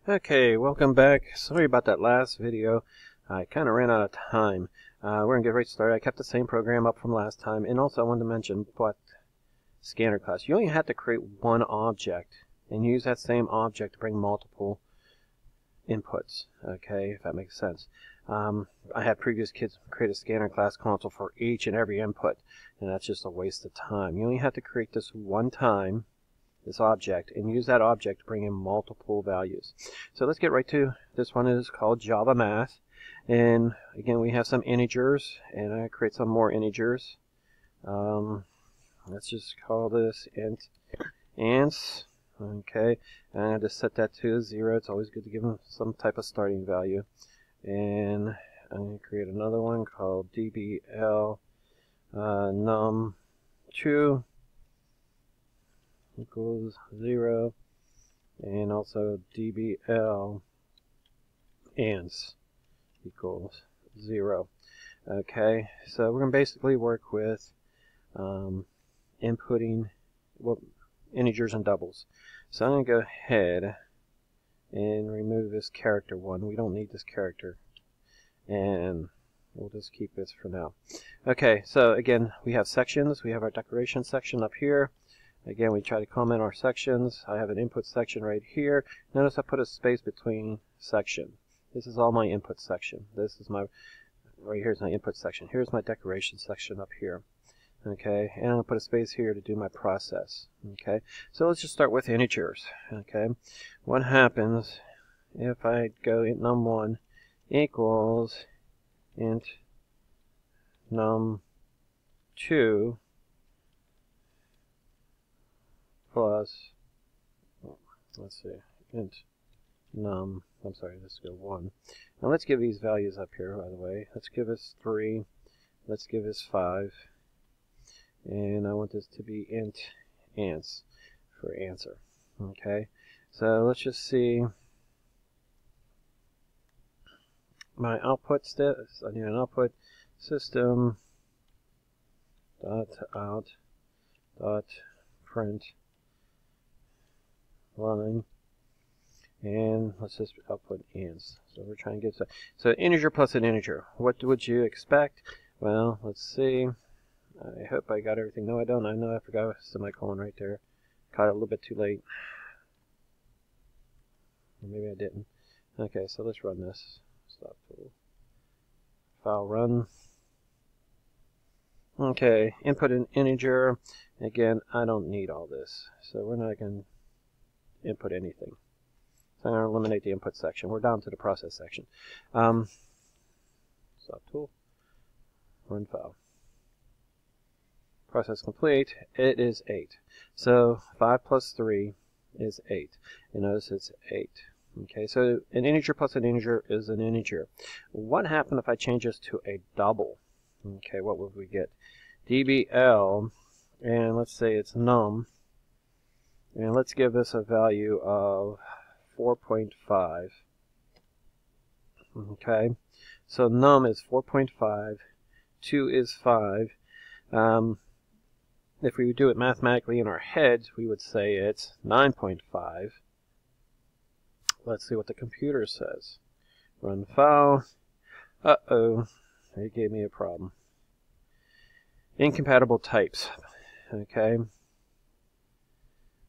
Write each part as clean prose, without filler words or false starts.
Okay, welcome back. Sorry about that last video. I kind of ran out of time. We're going to get right started. I kept the same program up from last time. And also I wanted to mention what scanner class. You only have to create one object and use that same object to bring multiple inputs. Okay, if that makes sense. I had previous kids create a scanner class console for each and every input. And that's just a waste of time. You only have to create this one time, this object, and use that object to bring in multiple values. So let's get right to this one. Is called Java Math, and again we have some integers, and I create some more integers. Let's just call this ants. Okay, and I just set that to 0. It's always good to give them some type of starting value. And I'm going to create another one called dbl num2 equals 0, and also dbl ants equals 0. Okay, so we're going to basically work with inputting integers and doubles. So I'm going to go ahead and remove this character one. We don't need this character, and we'll just keep this for now. Okay, so again we have sections. We have our declaration section up here. Again, we try to comment our sections. I have an input section right here. Notice I put a space between section. This is all my input section. This is my, right here's my input section. Here's my declaration section up here. Okay, and I'm going to put a space here to do my process. Okay, so let's just start with integers. Okay, what happens if I go int num1 equals int num2 plus, let's see, int num, I'm sorry, let's go 1. Now let's give these values up here, by the way. Let's give us 3, let's give us 5, and I want this to be int ants for answer. Okay, so let's just see my output steps. I need an output system dot out dot print line, and let's just output ants. So we're trying to get so integer plus an integer. What would you expect? Well, let's see. I hope I got everything. No, I don't. I know I forgot a semicolon right there. Caught it a little bit too late. Or maybe I didn't. Okay, so let's run this. Stop tool. File run. Okay, input an integer. Again, I don't need all this, so we're not going to input anything. So I'm going to eliminate the input section. We're down to the process section. Stop tool. Run file. Process complete. It is 8. So 5 plus 3 is 8. And notice it's 8. Okay, so an integer plus an integer is an integer. What happened if I change this to a double? Okay, what would we get? dbl, and let's say it's num, and let's give this a value of 4.5. Okay, so num is 4.5, 2 is 5. If we do it mathematically in our heads, we would say it's 9.5. Let's see what the computer says. Run file. Uh-oh, it gave me a problem. Incompatible types. Okay.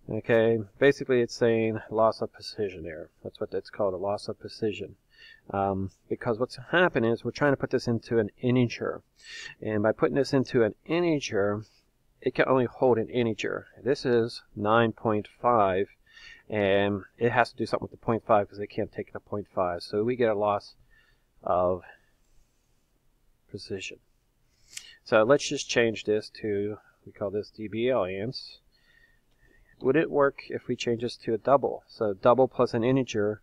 Okay, basically it's saying loss of precision error. That's what it's called, a loss of precision. Because what's happened is we're trying to put this into an integer. And by putting this into an integer, it can only hold an integer. This is 9.5, and it has to do something with the 0.5 because it can't take the 0.5. So we get a loss of precision. So let's just change this to, we call this dbl ants. Would it work if we change this to a double? So double plus an integer.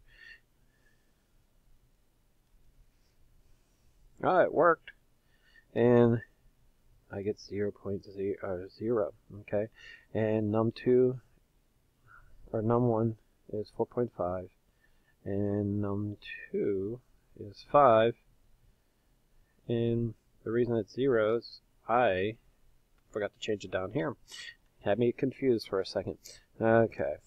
Oh, it worked. And I get 0.0. Okay. And num2, or num1 is 4.5. And num2 is 5. And the reason it's 0 is I forgot to change it down here. Had me confused for a second. Okay.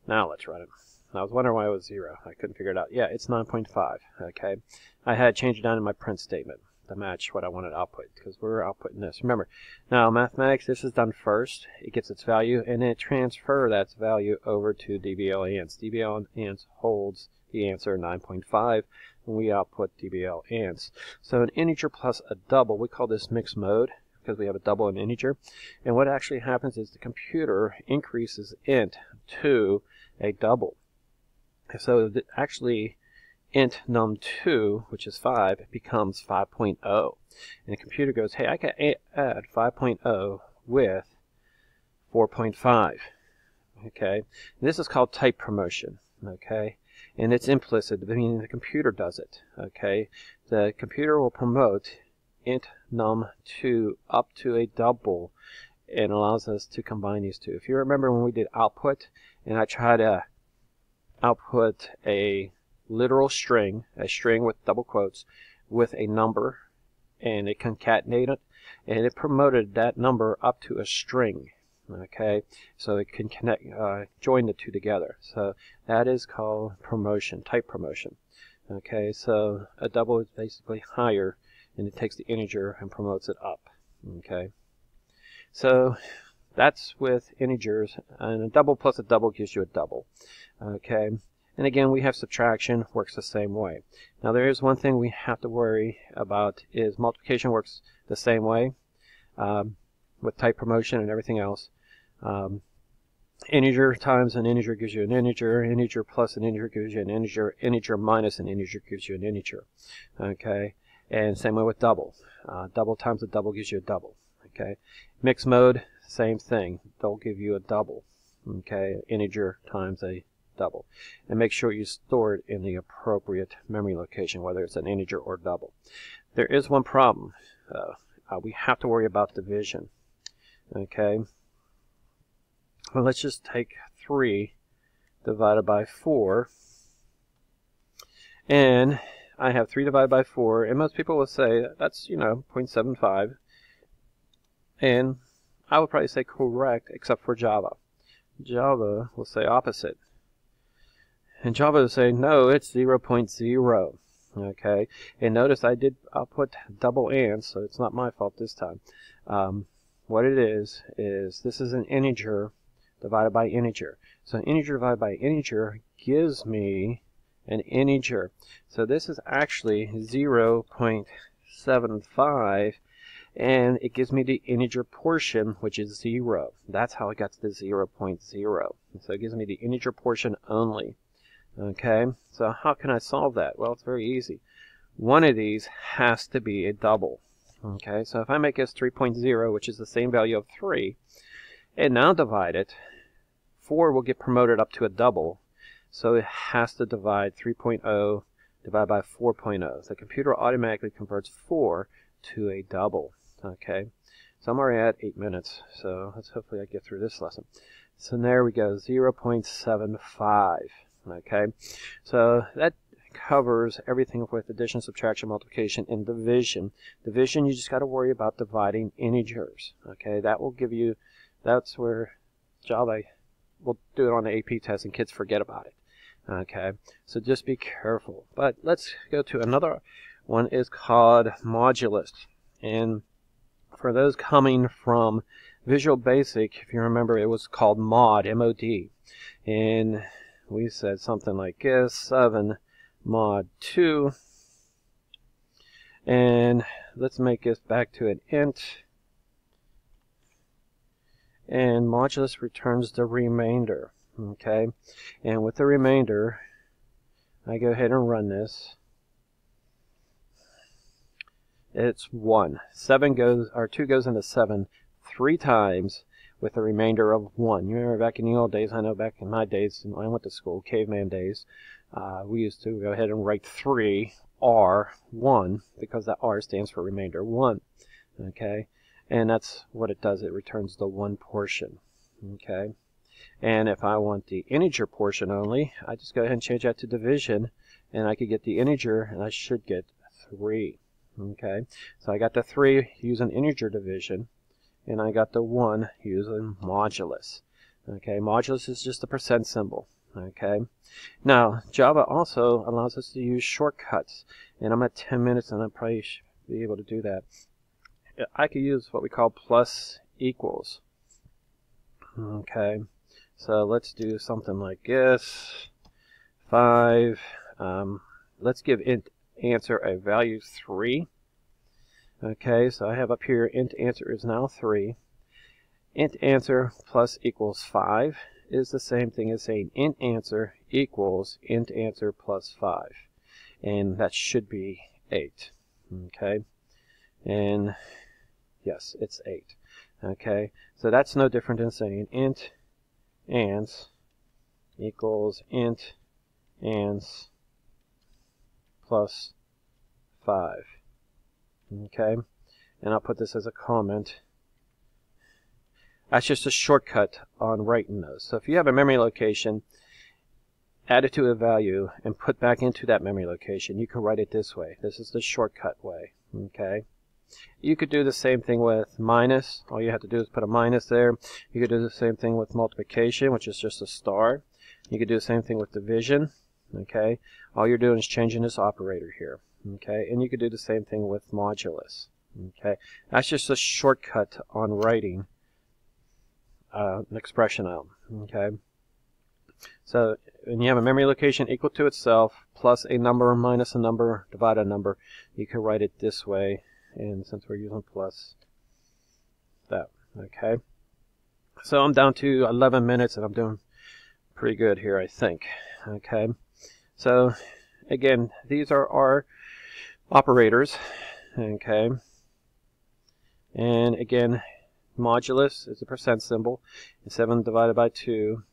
Now let's run it. I was wondering why it was 0. I couldn't figure it out. Yeah, it's 9.5. Okay, I had changed it down in my print statement to match what I wanted to output, because we're outputting this. Remember, now mathematics, this is done first. It gets its value, and then it transfers that value over to DBL-ANS. DBL-ANS holds the answer 9.5, and we output DBL-ANS. So an integer plus a double, we call this mixed mode, because we have a double and integer. And what actually happens is the computer increases int to a double. So actually, int num2, which is 5, becomes 5.0. And the computer goes, hey, I can add 5.0 with 4.5. Okay, and this is called type promotion. Okay, and it's implicit, meaning the computer does it. Okay, the computer will promote int num2 up to a double, and allows us to combine these two. If you remember when we did output, and I tried to output a literal string, a string with double quotes, with a number, and it concatenated, and it promoted that number up to a string. Okay, so it can connect, join the two together. So that is called promotion, type promotion. Okay, so a double is basically higher, and it takes the integer and promotes it up. Okay, so that's with integers, and a double plus a double gives you a double. Okay, and again, we have subtraction, works the same way. Now there is one thing we have to worry about, is multiplication works the same way with type promotion and everything else. Integer times an integer gives you an integer, integer plus an integer gives you an integer, integer minus an integer gives you an integer. Okay, and same way with double. Double times a double gives you a double. Okay, mixed mode, same thing. They'll give you a double. Okay, integer times a double. And make sure you store it in the appropriate memory location, whether it's an integer or double. There is one problem. We have to worry about division. Okay, well, let's just take 3 divided by 4, and I have 3 divided by 4, and most people will say that's, 0.75, and I would probably say correct, except for Java. Java will say opposite, and Java will say no, it's 0.0. Okay, and notice I did output double AND, so it's not my fault this time. What it is this is an integer divided by integer. So integer divided by integer gives me an integer. So this is actually 0.75, and it gives me the integer portion, which is 0. That's how I got to the 0.0. So it gives me the integer portion only. Okay, so how can I solve that? Well, it's very easy. One of these has to be a double. Okay, so if I make this 3.0, which is the same value of 3, and now divide it, 4 will get promoted up to a double, so it has to divide 3.0 divided by 4.0. So the computer automatically converts 4 to a double. Okay, so I'm already at 8 minutes, so let's hopefully I get through this lesson. So there we go, 0.75. Okay, so that covers everything with addition, subtraction, multiplication, and division. Division, you just got to worry about dividing integers. Okay, that will give you, that's where Java will do it on the AP test and kids forget about it. Okay, so just be careful. But let's go to another one, is called modulus. And for those coming from Visual Basic, if you remember, it was called mod, M-O-D. And we said something like this, 7 mod 2, and let's make this back to an int, and modulus returns the remainder. Okay, and with the remainder, I go ahead and run this. It's 1. 2 goes into 7 3 times, with a remainder of 1. You remember back in the old days, I know back in my days, when I went to school, caveman days, we used to go ahead and write 3 R1, because that R stands for remainder 1. Okay, and that's what it does. It returns the 1 portion. Okay, and if I want the integer portion only, I just go ahead and change that to division, and I could get the integer, and I should get 3. Okay, so I got the 3 using integer division, and I got the 1 using modulus. Okay, modulus is just a percent symbol. Okay, now Java also allows us to use shortcuts, and I'm at 10 minutes and I probably should be able to do that. I could use what we call plus equals. Okay, so let's do something like this. 5. Let's give int answer a value 3. Okay, so I have up here int answer is now 3. Int answer plus equals 5 is the same thing as saying int answer equals int answer plus 5. And that should be 8. Okay, and yes, it's 8. Okay, so that's no different than saying int ans equals int ans plus 5. Okay, and I'll put this as a comment. That's just a shortcut on writing those. So if you have a memory location, add it to a value and put back into that memory location, you can write it this way. This is the shortcut way. Okay, you could do the same thing with minus. All you have to do is put a minus there. You could do the same thing with multiplication, which is just a star. You could do the same thing with division. Okay, all you're doing is changing this operator here. Okay, and you could do the same thing with modulus. Okay, that's just a shortcut on writing an expression out. Okay, so when you have a memory location equal to itself plus a number minus a number divided a number, you can write it this way. And since we're using plus, that. Okay, so I'm down to 11 minutes and I'm doing pretty good here, I think. Okay, so again, these are our operators. Okay, and again, modulus is a percent symbol, and 7 divided by 2.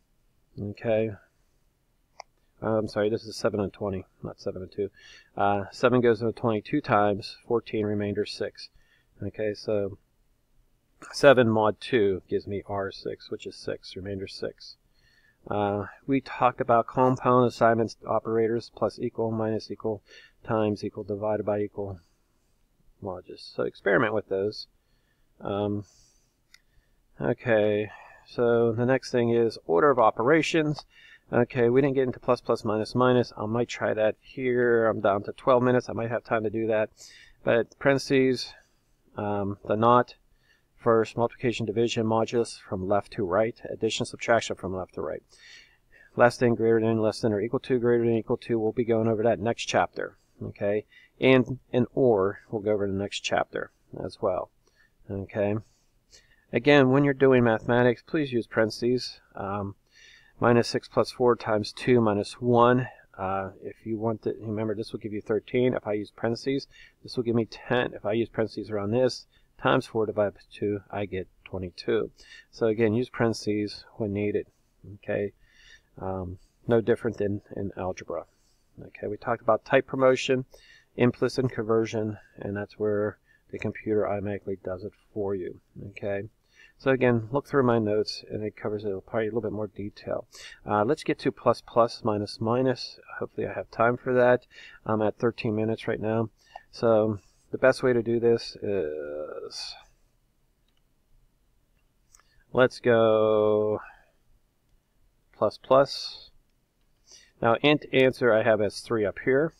Okay, I'm sorry, this is 7 and 20, not 7 and 2. 7 goes into 22 times, 14, remainder 6. Okay, so 7 mod 2 gives me R6, which is 6, remainder 6. We talked about compound assignment operators, plus equal, minus equal, times equal, divided by equal, modulus. So experiment with those. Okay, so the next thing is order of operations. Okay, we didn't get into plus, plus, minus, minus. I might try that here. I'm down to 12 minutes. I might have time to do that. But parentheses, the not, first, multiplication, division, modulus from left to right, addition, subtraction from left to right. Less than, greater than, less than or equal to, greater than, equal to. We'll be going over that next chapter. Okay, and or we'll go over the next chapter as well. Okay. Again, when you're doing mathematics, please use parentheses. Minus 6 plus 4 times 2 minus 1. If you want to, remember this will give you 13. If I use parentheses, this will give me 10. If I use parentheses around this, times 4 divided by 2, I get 22. So again, use parentheses when needed. Okay, no different than in algebra. Okay, we talked about type promotion, implicit conversion, and that's where the computer automatically does it for you. Okay, so again, look through my notes, and it covers it probably a little bit more detail. Let's get to plus, plus, minus, minus. Hopefully I have time for that. I'm at 13 minutes right now. So the best way to do this is, let's go plus, plus. Now int answer I have as 3 up here.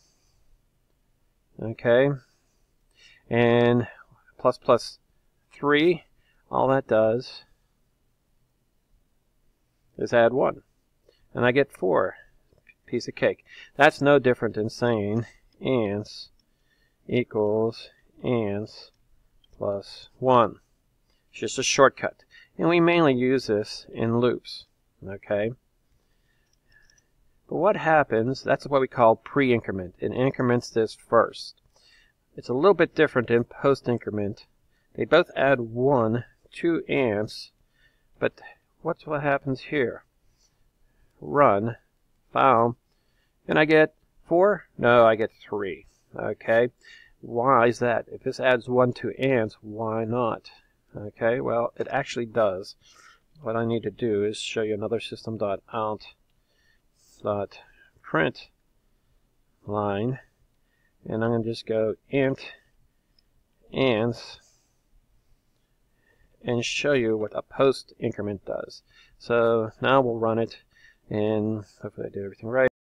Okay, and plus, plus 3. All that does is add 1. And I get 4. Piece of cake. That's no different than saying ans equals ans plus 1. It's just a shortcut. And we mainly use this in loops. Okay? But what happens, that's what we call pre-increment. It increments this first. It's a little bit different than post-increment. They both add 1 to ans, but what happens here? Run, file, and I get 4? No, I get 3. Okay, why is that? If this adds 1 to ans, why not? Okay, well, it actually does. What I need to do is show you another system.out.print line, and I'm going to just go int ans and show you what a post increment does. So now we'll run it, and hopefully I did everything right.